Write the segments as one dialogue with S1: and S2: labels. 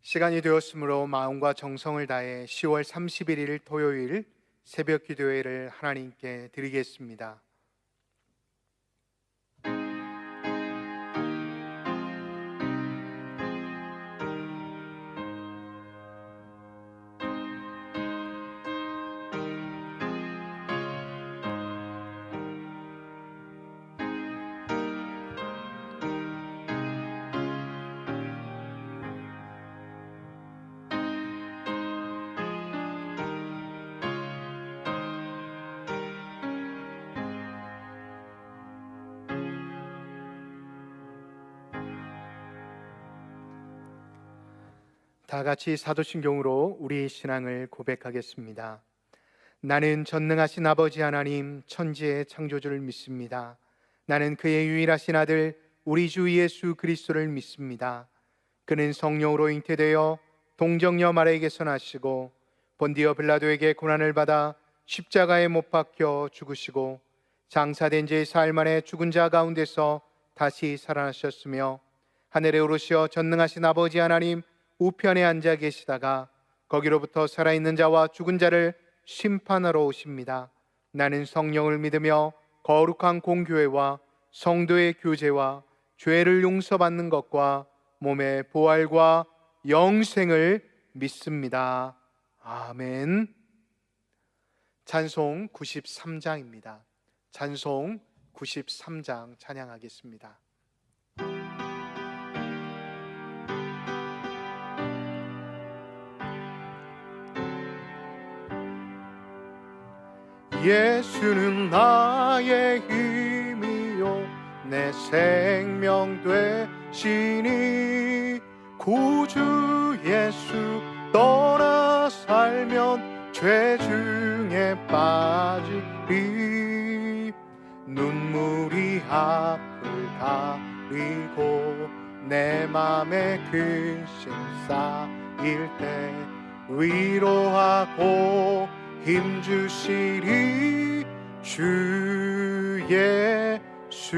S1: 시간이 되었으므로 마음과 정성을 다해 10월 31일 토요일 새벽 기도회를 하나님께 드리겠습니다. 다 같이 사도신경으로 우리의 신앙을 고백하겠습니다. 나는 전능하신 아버지 하나님 천지의 창조주를 믿습니다. 나는 그의 유일하신 아들 우리 주 예수 그리스도를 믿습니다. 그는 성령으로 잉태되어 동정녀 마리아에게서 나시고 본디오 빌라도에게 고난을 받아 십자가에 못 박혀 죽으시고 장사된 지 사흘 만에 죽은 자 가운데서 다시 살아나셨으며 하늘에 오르시어 전능하신 아버지 하나님 우편에 앉아 계시다가 거기로부터 살아있는 자와 죽은 자를 심판하러 오십니다. 나는 성령을 믿으며 거룩한 공교회와 성도의 교제와 죄를 용서받는 것과 몸의 부활과 영생을 믿습니다. 아멘. 찬송 93장입니다. 찬송 93장 찬양하겠습니다. 예수는 나의 힘이요 내 생명 되시니 구주 예수 떠나 살면 죄 중에 빠지리 눈물이 앞을 가리고 내 맘에 근심 쌓일 때 위로하고 힘주시리 주 예수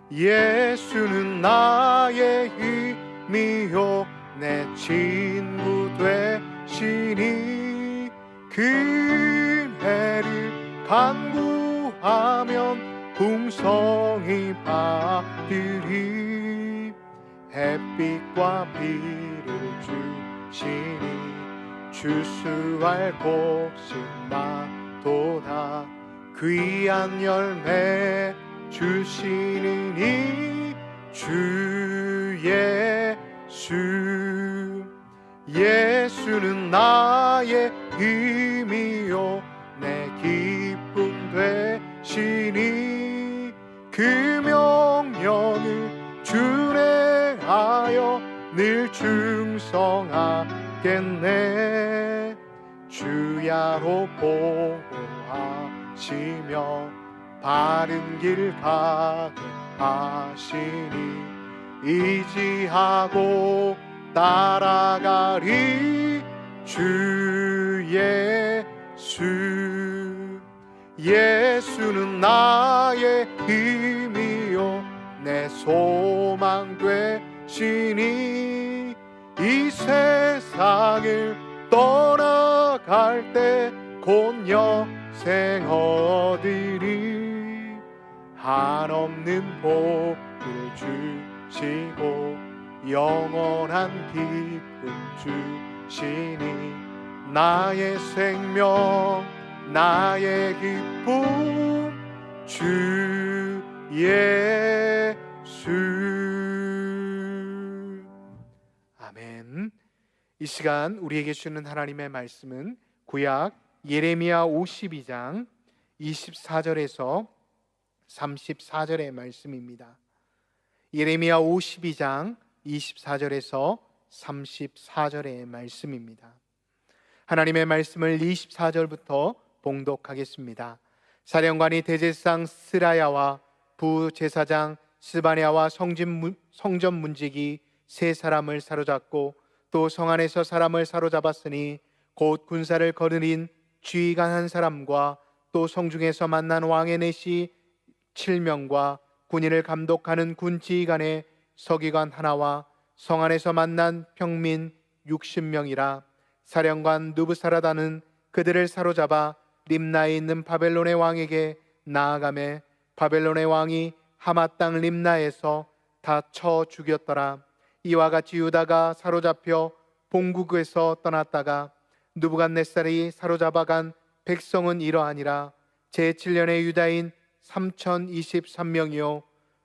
S1: 예수는 나의 힘이요 내 친구 되시니 그네를 간구하면 풍성히 받으리 햇빛과 비를 주시니 주수할 곳이 많도다 귀한 열매 주시니 주 예수 예수는 나의 힘이요 내 기쁨 되시니 그 명령을 준행하여 늘 충성하겠네 주야로 보호하시며 바른 길 가게 하시니 의지하고 따라가리 주 예수 예수는 나의 힘이요 내 소망 되시니 이 세상을 떠나갈 때 곧 영생 얻으리 한없는 복을 주시고 영원한 기쁨 주시니 나의 생명 나의 기쁨 주 예수 아멘. 이 시간 우리에게 주는 하나님의 말씀은 구약 예레미야 52장 24절에서 34절의 말씀입니다. 예레미야 52장 24절에서 34절의 말씀입니다. 하나님의 말씀을 24절부터 봉독하겠습니다. 사령관이 대제사장 스라야와 부제사장 스바냐와 성전 문지기 세 사람을 사로잡고 또 성 안에서 사람을 사로잡았으니 곧 군사를 거느린 지휘관 한 사람과 또 성중에서 만난 왕의 내시 7명과 군인을 감독하는 군 지휘관의 서기관 하나와 성 안에서 만난 평민 60명이라. 사령관 느부사라다는 그들을 사로잡아 림나에 있는 바벨론의 왕에게 나아가매 바벨론의 왕이 하마 땅 림나에서 다 쳐 죽였더라. 이와 같이 유다가 사로잡혀 본국에서 떠났다가 느부갓네살이 사로잡아간 백성은 이러하니라. 제7년의 유다인 3023명이요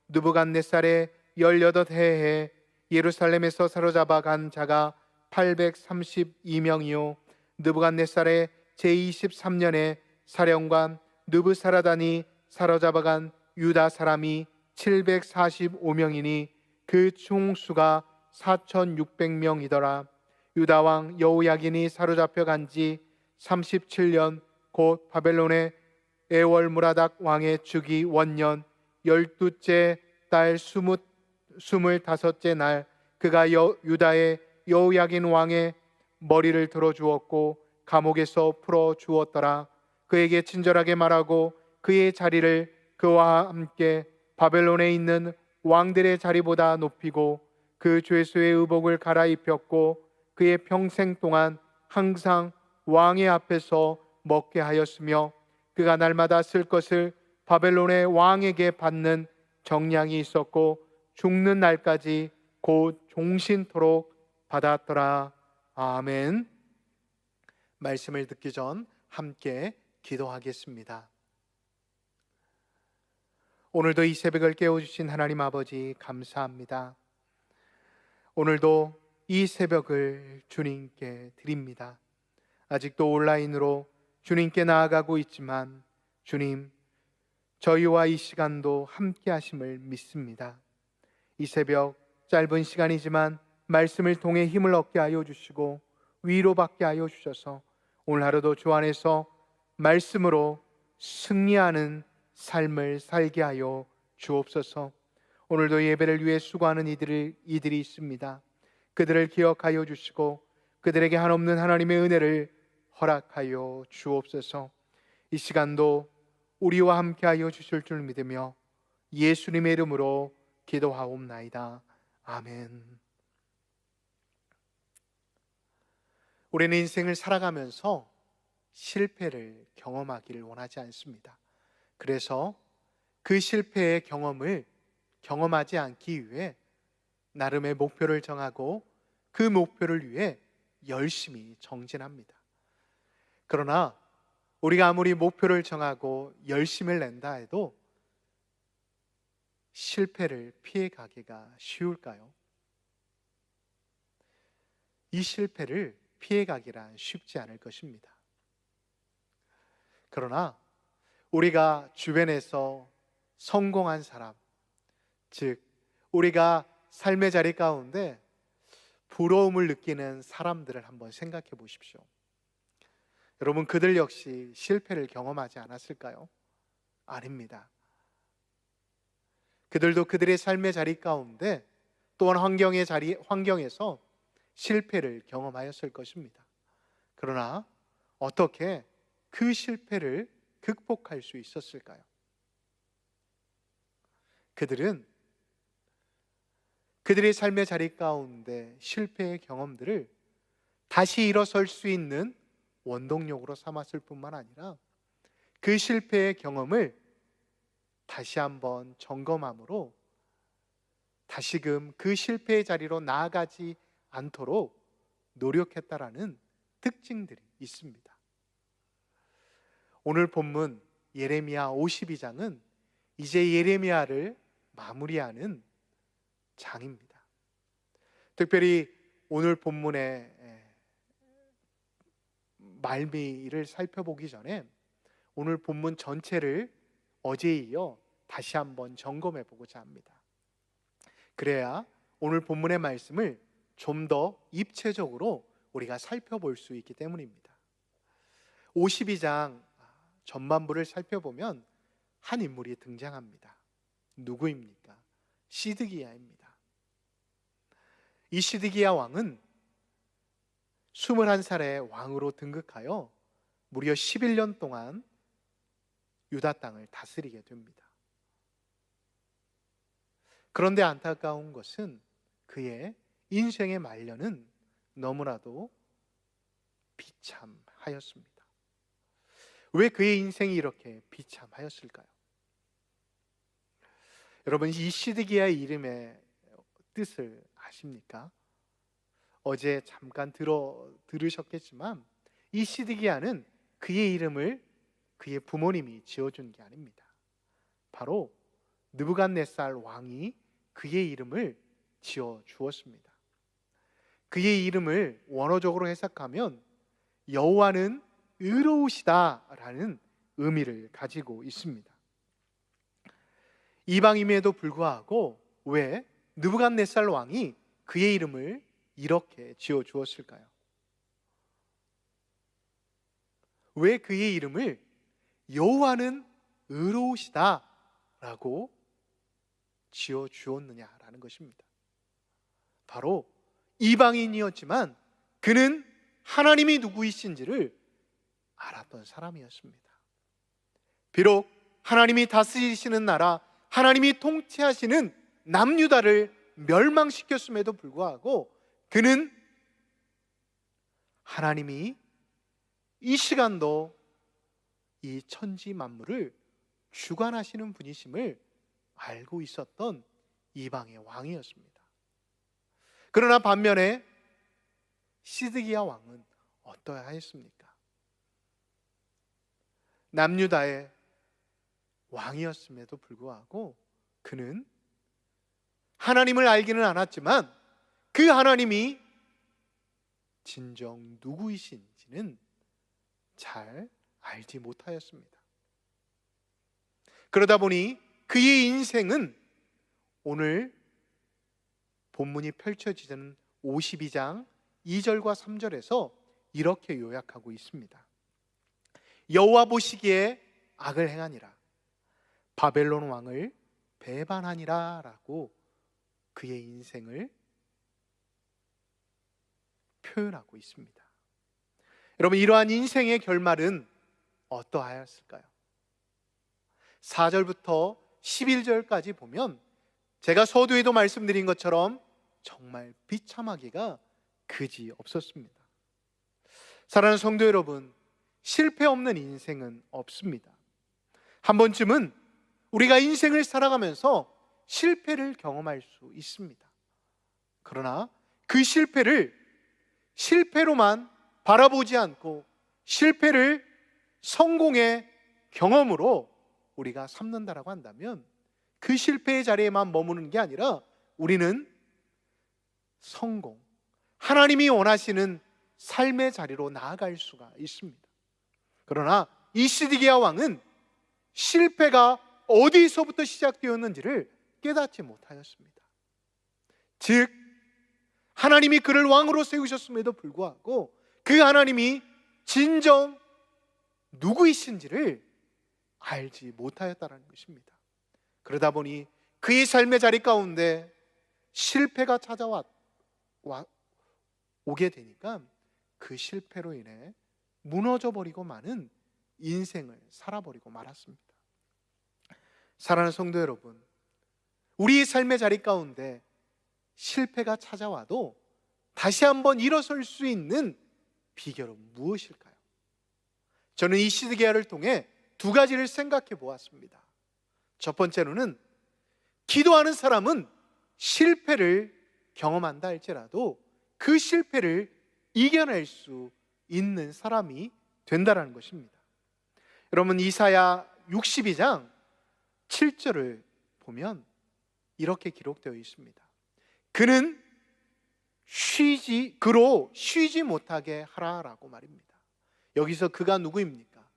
S1: 느부갓네살의 18해에 예루살렘에서 사로잡아간 자가 832명이요 느부갓네살의 제23년에 사령관 느부사라단이 사로잡아간 유다 사람이 745명이니 그 총수가 4600명이더라. 유다 왕 여호야긴이 사로잡혀 간 지 37년 곧 바벨론의 에월무라닥 왕의 주기 원년 12째 달 25째 날 그가 유다의 여호야긴 왕의 머리를 들어 주었고 감옥에서 풀어 주었더라. 그에게 친절하게 말하고 그의 자리를 그와 함께 바벨론에 있는 왕들의 자리보다 높이고 그 죄수의 의복을 갈아입혔고 그의 평생 동안 항상 왕의 앞에서 먹게 하였으며 그가 날마다 쓸 것을 바벨론의 왕에게 받는 정량이 있었고 죽는 날까지 곧 종신토록 받았더라. 아멘. 말씀을 듣기 전 함께 기도하겠습니다. 오늘도 이 새벽을 깨워주신 하나님 아버지 감사합니다. 오늘도 이 새벽을 주님께 드립니다. 아직도 온라인으로 주님께 나아가고 있지만 주님, 저희와 이 시간도 함께 하심을 믿습니다. 이 새벽 짧은 시간이지만 말씀을 통해 힘을 얻게 하여 주시고 위로받게 하여 주셔서 오늘 하루도 주 안에서 말씀으로 승리하는 삶을 살게 하여 주옵소서. 오늘도 예배를 위해 수고하는 이들이 있습니다. 그들을 기억하여 주시고 그들에게 한없는 하나님의 은혜를 허락하여 주옵소서. 이 시간도 우리와 함께 하여 주실 줄 믿으며 예수님의 이름으로 기도하옵나이다. 아멘. 우리는 인생을 살아가면서 실패를 경험하기를 원하지 않습니다. 그래서 그 실패의 경험을 경험하지 않기 위해 나름의 목표를 정하고 그 목표를 위해 열심히 정진합니다. 그러나 우리가 아무리 목표를 정하고 열심을 낸다 해도 실패를 피해가기가 쉬울까요? 이 실패를 피해가기란 쉽지 않을 것입니다. 그러나 우리가 주변에서 성공한 사람, 즉 우리가 삶의 자리 가운데 부러움을 느끼는 사람들을 한번 생각해 보십시오. 여러분, 그들 역시 실패를 경험하지 않았을까요? 아닙니다. 그들도 그들의 삶의 자리 가운데 또한 환경에서 실패를 경험하였을 것입니다. 그러나 어떻게 그 실패를 극복할 수 있었을까요? 그들은 그들의 삶의 자리 가운데 실패의 경험들을 다시 일어설 수 있는 원동력으로 삼았을 뿐만 아니라 그 실패의 경험을 다시 한번 점검함으로 다시금 그 실패의 자리로 나아가지 않도록 노력했다라는 특징들이 있습니다. 오늘 본문 예레미야 52장은 이제 예레미야를 마무리하는 장입니다. 특별히 오늘 본문의 말미를 살펴보기 전에 오늘 본문 전체를 어제에 이어 다시 한번 점검해 보고자 합니다. 그래야 오늘 본문의 말씀을 좀 더 입체적으로 우리가 살펴볼 수 있기 때문입니다. 52장 전반부를 살펴보면 한 인물이 등장합니다. 누구입니까? 시드기야입니다. 이 시드기야 왕은 21살에 왕으로 등극하여 무려 11년 동안 유다 땅을 다스리게 됩니다. 그런데 안타까운 것은 그의 인생의 말년은 너무나도 비참하였습니다. 왜 그의 인생이 이렇게 비참하였을까요? 여러분, 이 시드기야의 이름의 뜻을 아십니까? 어제 잠깐 들으셨겠지만 이 시드기야는 그의 이름을 그의 부모님이 지어준 게 아닙니다. 바로 느부갓네살 왕이 그의 이름을 지어 주었습니다. 그의 이름을 원어적으로 해석하면 여호와는 의로우시다라는 의미를 가지고 있습니다. 이방임에도 불구하고 왜 느부갓네살 왕이 그의 이름을 이렇게 지어 주었을까요? 왜 그의 이름을 여호와는 의로우시다라고 지어 주었느냐라는 것입니다. 바로 이방인이었지만 그는 하나님이 누구이신지를 알았던 사람이었습니다. 비록 하나님이 다스리시는 나라, 하나님이 통치하시는 남유다를 멸망시켰음에도 불구하고 그는 하나님이 이 시간도 이 천지 만물을 주관하시는 분이심을 알고 있었던 이방의 왕이었습니다. 그러나 반면에 시드기야 왕은 어떠하였습니까? 남유다의 왕이었음에도 불구하고 그는 하나님을 알기는 않았지만 그 하나님이 진정 누구이신지는 잘 알지 못하였습니다. 그러다 보니 그의 인생은 오늘 본문이 펼쳐지는 52장 2절과 3절에서 이렇게 요약하고 있습니다. 여호와 보시기에 악을 행하니라, 바벨론 왕을 배반하니라 라고 그의 인생을 표현하고 있습니다. 여러분, 이러한 인생의 결말은 어떠하였을까요? 4절부터 11절까지 보면 제가 서두에도 말씀드린 것처럼 정말 비참하기가 그지 없었습니다. 사랑하는 성도 여러분, 실패 없는 인생은 없습니다. 한 번쯤은 우리가 인생을 살아가면서 실패를 경험할 수 있습니다. 그러나 그 실패를 실패로만 바라보지 않고 실패를 성공의 경험으로 우리가 삼는다라고 한다면 그 실패의 자리에만 머무는 게 아니라 우리는 성공, 하나님이 원하시는 삶의 자리로 나아갈 수가 있습니다. 그러나 이 시드기야 왕은 실패가 어디서부터 시작되었는지를 깨닫지 못하였습니다. 즉 하나님이 그를 왕으로 세우셨음에도 불구하고 그 하나님이 진정 누구이신지를 알지 못하였다는 것입니다. 그러다 보니 그의 삶의 자리 가운데 실패가 오게 되니까 그 실패로 인해 무너져 버리고 마는 인생을 살아버리고 말았습니다. 사랑하는 성도 여러분, 우리의 삶의 자리 가운데 실패가 찾아와도 다시 한번 일어설 수 있는 비결은 무엇일까요? 저는 이 시드기야를 통해 두 가지를 생각해 보았습니다. 첫 번째로는 기도하는 사람은 실패를 경험한다 할지라도 그 실패를 이겨낼 수 있는 사람이 된다는 것입니다. 여러분, 이사야 62장 7절을 보면 이렇게 기록되어 있습니다. 그는 그로 쉬지 못하게 하라라고 말입니다. 여기서 그가 누구입니까?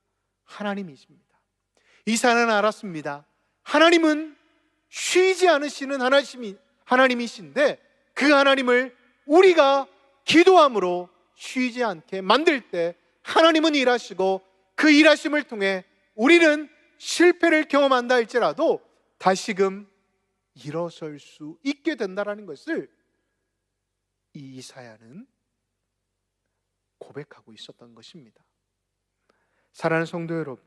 S1: 하나님이십니다. 이사야는 알았습니다. 하나님은 쉬지 않으시는 하나님이신데 그 하나님을 우리가 기도함으로 쉬지 않게 만들 때 하나님은 일하시고 그 일하심을 통해 우리는 실패를 경험한다 할지라도 다시금 일어설 수 있게 된다는 것을 이 이사야는 고백하고 있었던 것입니다. 사랑하는 성도 여러분,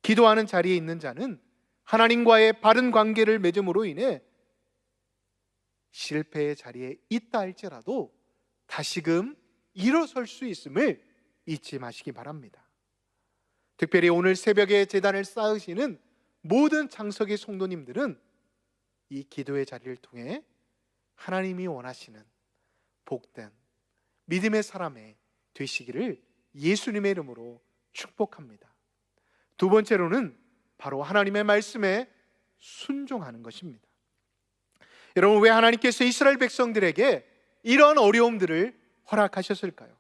S1: 기도하는 자리에 있는 자는 하나님과의 바른 관계를 맺음으로 인해 실패의 자리에 있다 할지라도 다시금 일어설 수 있음을 잊지 마시기 바랍니다. 특별히 오늘 새벽에 제단을 쌓으시는 모든 창석의 성도님들은 이 기도의 자리를 통해 하나님이 원하시는 복된 믿음의 사람이 되시기를 예수님의 이름으로 축복합니다. 두 번째로는 바로 하나님의 말씀에 순종하는 것입니다. 여러분, 왜 하나님께서 이스라엘 백성들에게 이런 어려움들을 허락하셨을까요?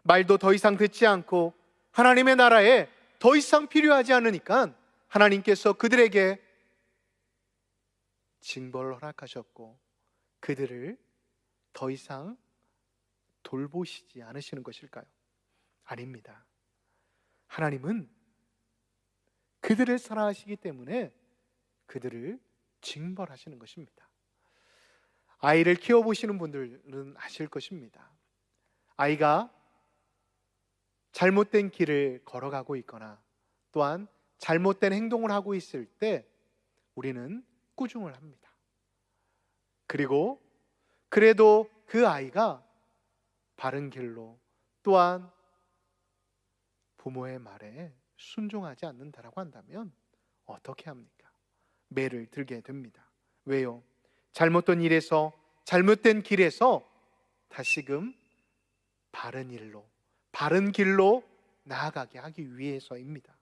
S1: 말도 더 이상 듣지 않고 하나님의 나라에 더 이상 필요하지 않으니까 하나님께서 그들에게 징벌을 허락하셨고 그들을 더 이상 돌보시지 않으시는 것일까요? 아닙니다. 하나님은 그들을 사랑하시기 때문에 그들을 징벌하시는 것입니다. 아이를 키워보시는 분들은 아실 것입니다. 아이가 잘못된 길을 걸어가고 있거나 또한 잘못된 행동을 하고 있을 때 우리는 꾸중을 합니다. 그리고 그래도 그 아이가 바른 길로 또한 부모의 말에 순종하지 않는다라고 한다면 어떻게 합니까? 매를 들게 됩니다. 왜요? 잘못된 일에서, 잘못된 길에서 다시금 바른 일로, 바른 길로 나아가게 하기 위해서입니다.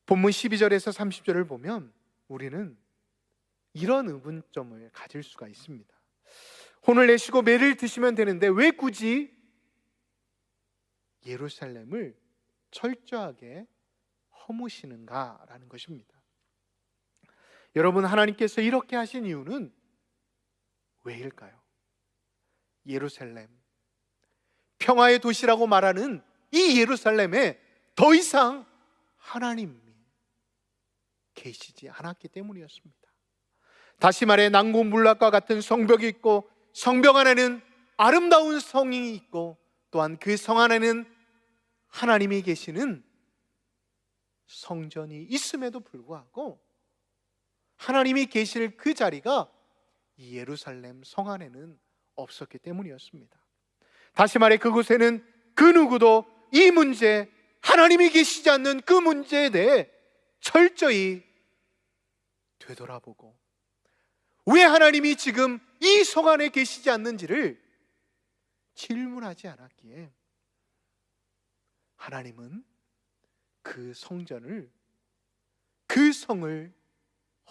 S1: 본문 12절에서 30절을 보면 우리는 이런 의문점을 가질 수가 있습니다. 혼을 내시고 매를 드시면 되는데 왜 굳이 예루살렘을 철저하게 허무시는가라는 것입니다. 여러분, 하나님께서 이렇게 하신 이유는 왜일까요? 예루살렘, 평화의 도시라고 말하는 이 예루살렘에 더 이상 하나님이 계시지 않았기 때문이었습니다. 다시 말해 난공불락과 같은 성벽이 있고 성벽 안에는 아름다운 성이 있고 또한 그 성 안에는 하나님이 계시는 성전이 있음에도 불구하고 하나님이 계실 그 자리가 이 예루살렘 성 안에는 없었기 때문이었습니다. 다시 말해 그곳에는 그 누구도 이 문제, 하나님이 계시지 않는 그 문제에 대해 철저히 되돌아보고 왜 하나님이 지금 이 성 안에 계시지 않는지를 질문하지 않았기에 하나님은 그 성전을, 그 성을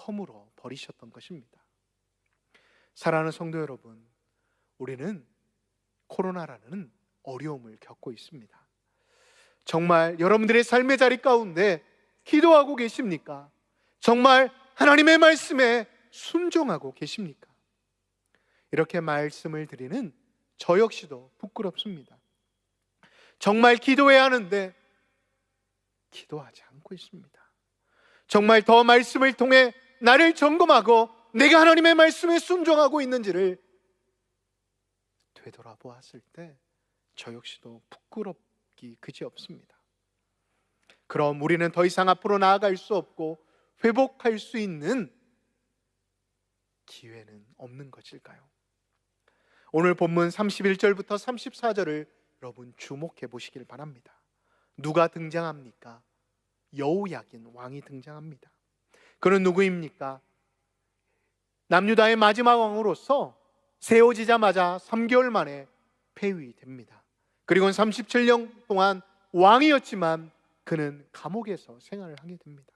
S1: 허물어 버리셨던 것입니다. 사랑하는 성도 여러분, 우리는 코로나라는 어려움을 겪고 있습니다. 정말 여러분들의 삶의 자리 가운데 기도하고 계십니까? 정말 하나님의 말씀에 순종하고 계십니까? 이렇게 말씀을 드리는 저 역시도 부끄럽습니다. 정말 기도해야 하는데 기도하지 않고 있습니다. 정말 더 말씀을 통해 나를 점검하고 내가 하나님의 말씀에 순종하고 있는지를 되돌아보았을 때 저 역시도 부끄럽기 그지없습니다. 그럼 우리는 더 이상 앞으로 나아갈 수 없고 회복할 수 있는 기회는 없는 것일까요? 오늘 본문 31절부터 34절을 여러분 주목해 보시길 바랍니다. 누가 등장합니까? 여호야긴 왕이 등장합니다. 그는 누구입니까? 남유다의 마지막 왕으로서 세워지자마자 3개월 만에 폐위됩니다. 그리고 37년 동안 왕이었지만 그는 감옥에서 생활을 하게 됩니다.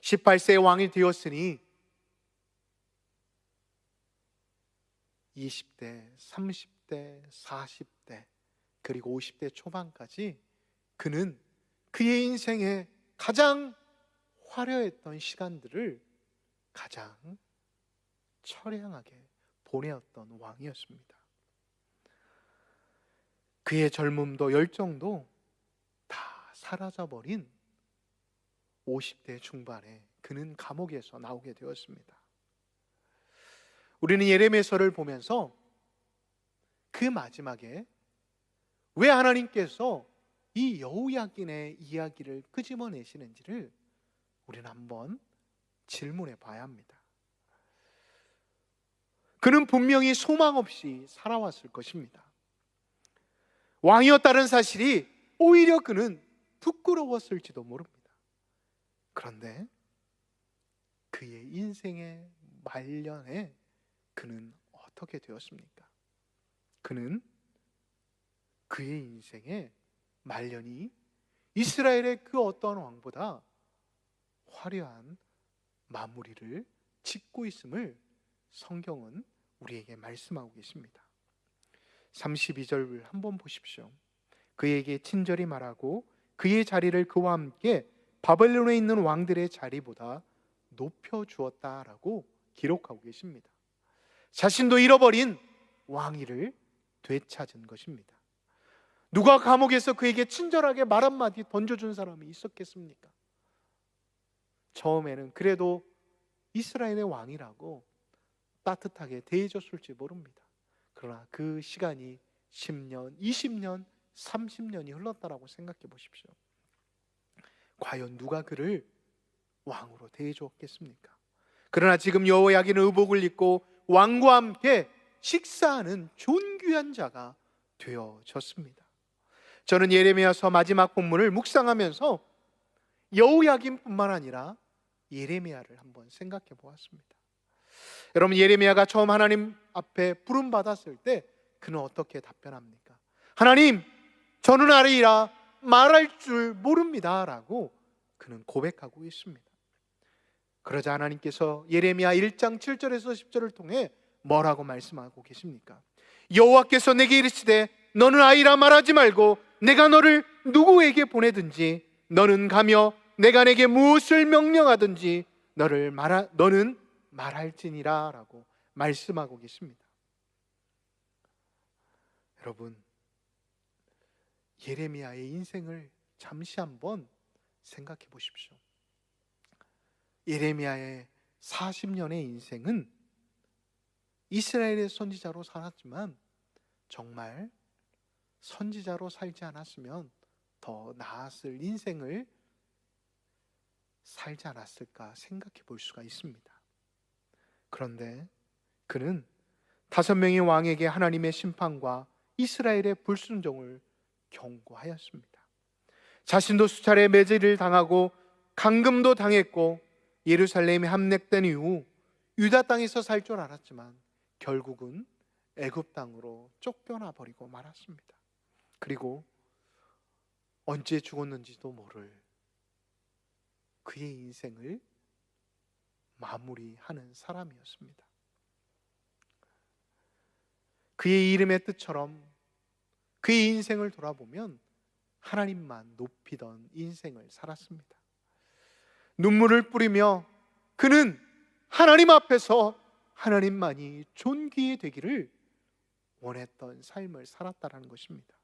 S1: 18세의 왕이 되었으니 20대, 30대, 40대 그리고 50대 초반까지 그는 그의 인생에 가장 화려했던 시간들을 가장 처량하게 보내었던 왕이었습니다. 그의 젊음도 열정도 다 사라져버린 50대 중반에 그는 감옥에서 나오게 되었습니다. 우리는 예레미야서를 보면서 그 마지막에 왜 하나님께서 이 여호야긴의 이야기를 끄집어내시는지를 우리는 한번 질문해 봐야 합니다. 그는 분명히 소망 없이 살아왔을 것입니다. 왕이었다는 사실이 오히려 그는 부끄러웠을지도 모릅니다. 그런데 그의 인생의 말년에 그는 어떻게 되었습니까? 그는 그의 인생의 말년이 이스라엘의 그 어떠한 왕보다 화려한 마무리를 짓고 있음을 성경은 우리에게 말씀하고 계십니다. 32절 한번 보십시오. 그에게 친절히 말하고 그의 자리를 그와 함께 바벨론에 있는 왕들의 자리보다 높여주었다라고 기록하고 계십니다. 자신도 잃어버린 왕위를 되찾은 것입니다. 누가 감옥에서 그에게 친절하게 말 한마디 던져준 사람이 있었겠습니까? 처음에는 그래도 이스라엘의 왕이라고 따뜻하게 대해줬을지 모릅니다. 그러나 그 시간이 10년, 20년, 30년이 흘렀다라고 생각해 보십시오. 과연 누가 그를 왕으로 대해주었겠습니까? 그러나 지금 여호야긴은 의복을 입고 왕과 함께 식사하는 존귀한 자가 되어졌습니다. 저는 예레미야서 마지막 본문을 묵상하면서 여호야긴뿐만 아니라 예레미야를 한번 생각해 보았습니다. 여러분, 예레미야가 처음 하나님 앞에 부름 받았을 때 그는 어떻게 답변합니까? 하나님, 저는 아리라 말할 줄 모릅니다 라고 그는 고백하고 있습니다. 그러자 하나님께서 예레미야 1장 7절에서 10절을 통해 뭐라고 말씀하고 계십니까? 여호와께서 내게 이르시되 너는 아이라 말하지 말고 내가 너를 누구에게 보내든지 너는 가며 내가 내게 무엇을 명령하든지 너는 말할지니라 라고 말씀하고 계십니다. 여러분, 예레미야의 인생을 잠시 한번 생각해 보십시오. 예레미야의 40년의 인생은 이스라엘의 선지자로 살았지만 정말 선지자로 살지 않았으면 더 나았을 인생을 살지 않았을까 생각해 볼 수가 있습니다. 그런데 그는 5명의 왕에게 하나님의 심판과 이스라엘의 불순종을 경고하였습니다. 자신도 수차례 매질을 당하고 감금도 당했고 예루살렘이 함락된 이후 유다 땅에서 살 줄 알았지만 결국은 애굽 땅으로 쫓겨나 버리고 말았습니다. 그리고 언제 죽었는지도 모를 그의 인생을 마무리하는 사람이었습니다. 그의 이름의 뜻처럼 그의 인생을 돌아보면 하나님만 높이던 인생을 살았습니다. 눈물을 뿌리며 그는 하나님 앞에서 하나님만이 존귀히 되기를 원했던 삶을 살았다는 것입니다.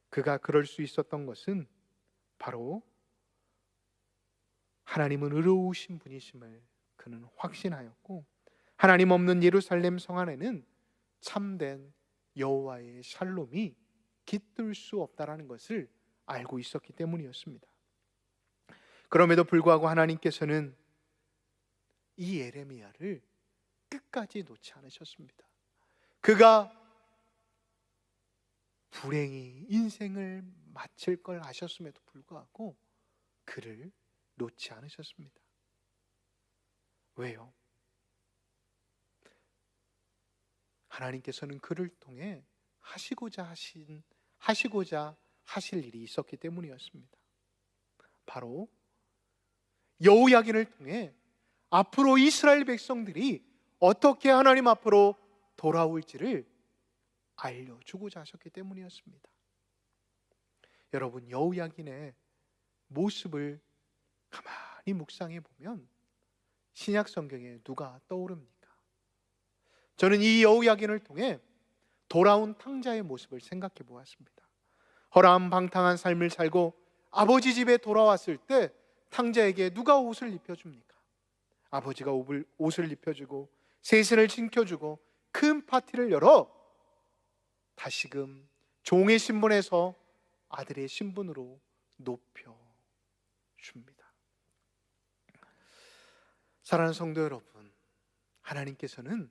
S1: 그가 그럴 수 있었던 것은 바로 하나님은 의로우신 분이심을 그는 확신하였고 하나님 없는 예루살렘 성 안에는 참된 여호와의 샬롬이 깃들 수 없다라는 것을 알고 있었기 때문이었습니다. 그럼에도 불구하고 하나님께서는 이 예레미야를 끝까지 놓지 않으셨습니다. 그가 불행히 인생을 마칠 걸 아셨음에도 불구하고 그를 놓지 않으셨습니다. 왜요? 하나님께서는 그를 통해 하시고자 하실 일이 있었기 때문이었습니다. 바로 여호야긴을 통해 앞으로 이스라엘 백성들이 어떻게 하나님 앞으로 돌아올지를 알려주고자 하셨기 때문이었습니다. 여러분, 여호야긴의 모습을 가만히 묵상해 보면 신약 성경에 누가 떠오릅니까? 저는 이 여호야긴을 통해 돌아온 탕자의 모습을 생각해 보았습니다. 허람방탕한 삶을 살고 아버지 집에 돌아왔을 때 탕자에게 누가 옷을 입혀줍니까? 아버지가 옷을 입혀주고 세신을 지켜주고 큰 파티를 열어 다시금 종의 신분에서 아들의 신분으로 높여줍니다. 사랑하는 성도 여러분, 하나님께서는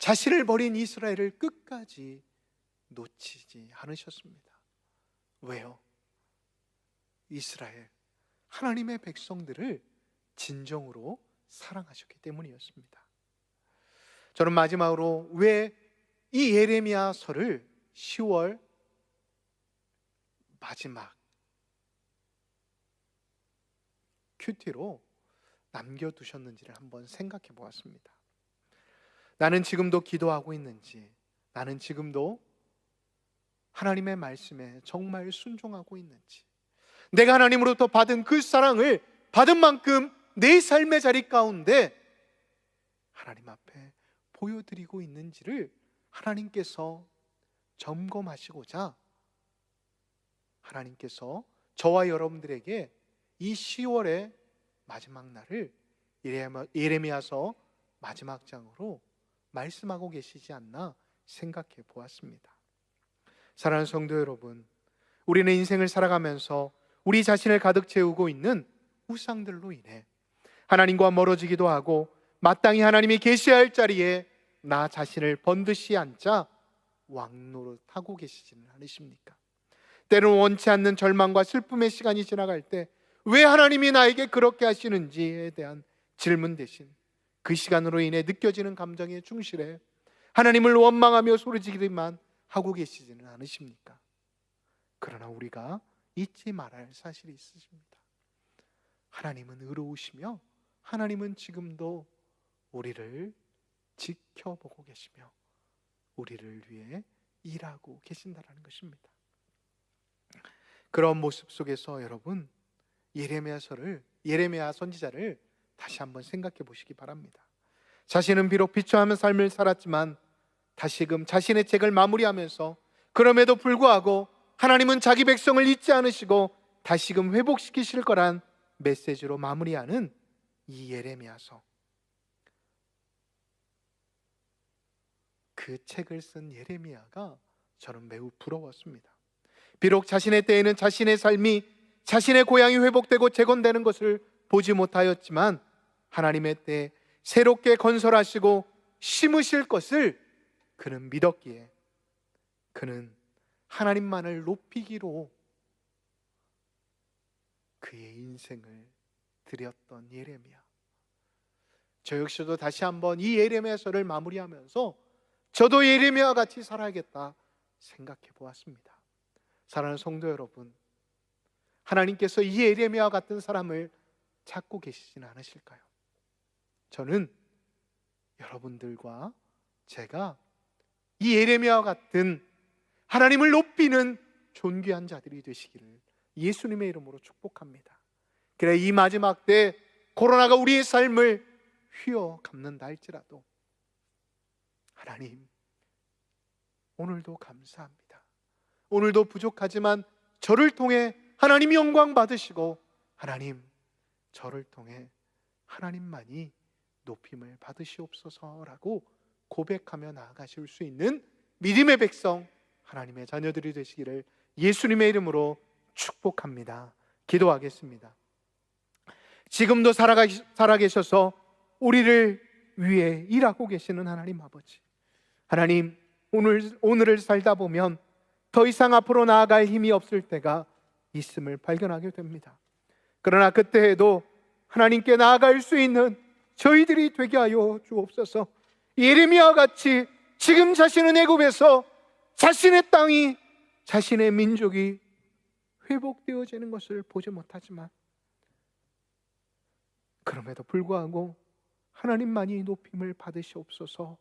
S1: 자신을 버린 이스라엘을 끝까지 놓치지 않으셨습니다. 왜요? 이스라엘, 하나님의 백성들을 진정으로 사랑하셨기 때문이었습니다. 저는 마지막으로 왜 이 예레미야서를 10월 마지막 큐티로 남겨두셨는지를 한번 생각해 보았습니다. 나는 지금도 기도하고 있는지, 나는 지금도 하나님의 말씀에 정말 순종하고 있는지, 내가 하나님으로부터 받은 그 사랑을 받은 만큼 내 삶의 자리 가운데 하나님 앞에 보여드리고 있는지를 하나님께서 점검하시고자 하나님께서 저와 여러분들에게 이 10월의 마지막 날을 예레미야서 마지막 장으로 말씀하고 계시지 않나 생각해 보았습니다. 사랑하는 성도 여러분, 우리는 인생을 살아가면서 우리 자신을 가득 채우고 있는 우상들로 인해 하나님과 멀어지기도 하고 마땅히 하나님이 계셔야 할 자리에 나 자신을 번듯이 앉아 왕노릇하고 계시지는 않으십니까? 때로는 원치 않는 절망과 슬픔의 시간이 지나갈 때 왜 하나님이 나에게 그렇게 하시는지에 대한 질문 대신 그 시간으로 인해 느껴지는 감정에 충실해 하나님을 원망하며 소리지르기만 하고 계시지는 않으십니까? 그러나 우리가 잊지 말아야 할 사실이 있으십니다. 하나님은 의로우시며 하나님은 지금도 우리를 지켜보고 계시며 우리를 위해 일하고 계신다는 것입니다. 그런 모습 속에서 여러분, 예레미야 선지자를 다시 한번 생각해 보시기 바랍니다. 자신은 비록 비추하는 삶을 살았지만 다시금 자신의 책을 마무리하면서 그럼에도 불구하고 하나님은 자기 백성을 잊지 않으시고 다시금 회복시키실 거란 메시지로 마무리하는 이 예레미야서, 그 책을 쓴 예레미야가 저는 매우 부러웠습니다. 비록 자신의 때에는 자신의 삶이, 자신의 고향이 회복되고 재건되는 것을 보지 못하였지만 하나님의 때에 새롭게 건설하시고 심으실 것을 그는 믿었기에 그는 하나님만을 높이기로 그의 인생을 드렸던 예레미야. 저 역시도 다시 한번 이 예레미야서를 마무리하면서 저도 예레미야와 같이 살아야겠다 생각해 보았습니다. 사랑하는 성도 여러분, 하나님께서 이 예레미야와 같은 사람을 찾고 계시지는 않으실까요? 저는 여러분들과 제가 이 예레미야와 같은 하나님을 높이는 존귀한 자들이 되시기를 예수님의 이름으로 축복합니다. 그래, 이 마지막 때 코로나가 우리의 삶을 휘어감는다 할지라도 하나님, 오늘도 감사합니다. 오늘도 부족하지만 저를 통해 하나님 영광 받으시고 하나님, 저를 통해 하나님만이 높임을 받으시옵소서라고 고백하며 나아가실 수 있는 믿음의 백성, 하나님의 자녀들이 되시기를 예수님의 이름으로 축복합니다. 기도하겠습니다. 지금도 살아계셔서 우리를 위해 일하고 계시는 하나님 아버지, 하나님, 오늘을 살다 보면 더 이상 앞으로 나아갈 힘이 없을 때가 있음을 발견하게 됩니다. 그러나 그때에도 하나님께 나아갈 수 있는 저희들이 되게 하여 주옵소서. 예레미야와 같이 지금 자신은 애굽에서 자신의 땅이, 자신의 민족이 회복되어지는 것을 보지 못하지만 그럼에도 불구하고 하나님만이 높임을 받으시옵소서.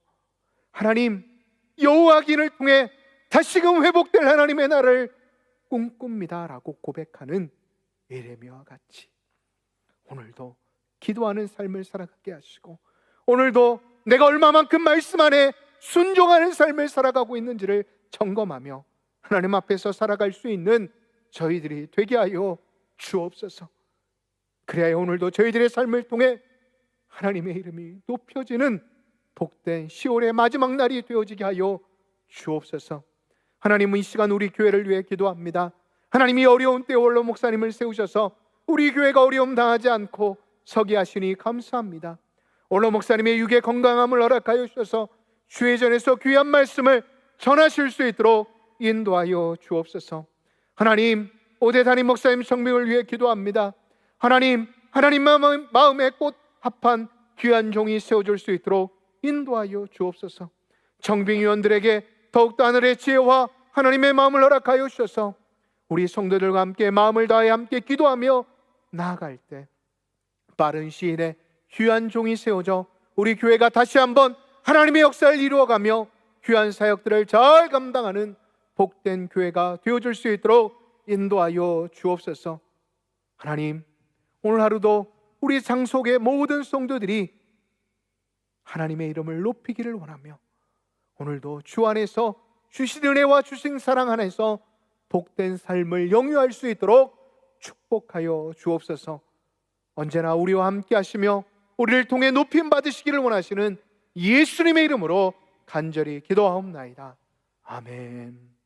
S1: 하나님, 여호와긴을 통해 다시금 회복될 하나님의 나라를 꿈꿉니다 라고 고백하는 예레미야와 같이 오늘도 기도하는 삶을 살아가게 하시고, 오늘도 내가 얼마만큼 말씀 안에 순종하는 삶을 살아가고 있는지를 점검하며 하나님 앞에서 살아갈 수 있는 저희들이 되게 하여 주옵소서. 그래야 오늘도 저희들의 삶을 통해 하나님의 이름이 높여지는 복된 10월의 마지막 날이 되어지게 하여 주옵소서. 하나님은 이 시간 우리 교회를 위해 기도합니다. 하나님이 어려운 때에 원로 목사님을 세우셔서 우리 교회가 어려움 당하지 않고 서게 하시니 감사합니다. 원로 목사님의 육의 건강함을 허락하여 주셔서 주의 전에서 귀한 말씀을 전하실 수 있도록 인도하여 주옵소서. 하나님, 오대 담임 목사님 성명을 위해 기도합니다. 하나님, 하나님 마음에 꼭 합한 귀한 종이 세워줄 수 있도록 인도하여 주옵소서. 정빙위원들에게 더욱더 하늘의 지혜와 하나님의 마음을 허락하여 주셔서 우리 성도들과 함께 마음을 다해 함께 기도하며 나아갈 때 빠른 시일에 귀한 종이 세워져 우리 교회가 다시 한번 하나님의 역사를 이루어가며 귀한 사역들을 잘 감당하는 복된 교회가 되어줄 수 있도록 인도하여 주옵소서. 하나님, 오늘 하루도 우리 장속의 모든 성도들이 하나님의 이름을 높이기를 원하며 오늘도 주 안에서 주신 은혜와 주신 사랑 안에서 복된 삶을 영유할 수 있도록 축복하여 주옵소서. 언제나 우리와 함께 하시며 우리를 통해 높임 받으시기를 원하시는 예수님의 이름으로 간절히 기도하옵나이다. 아멘.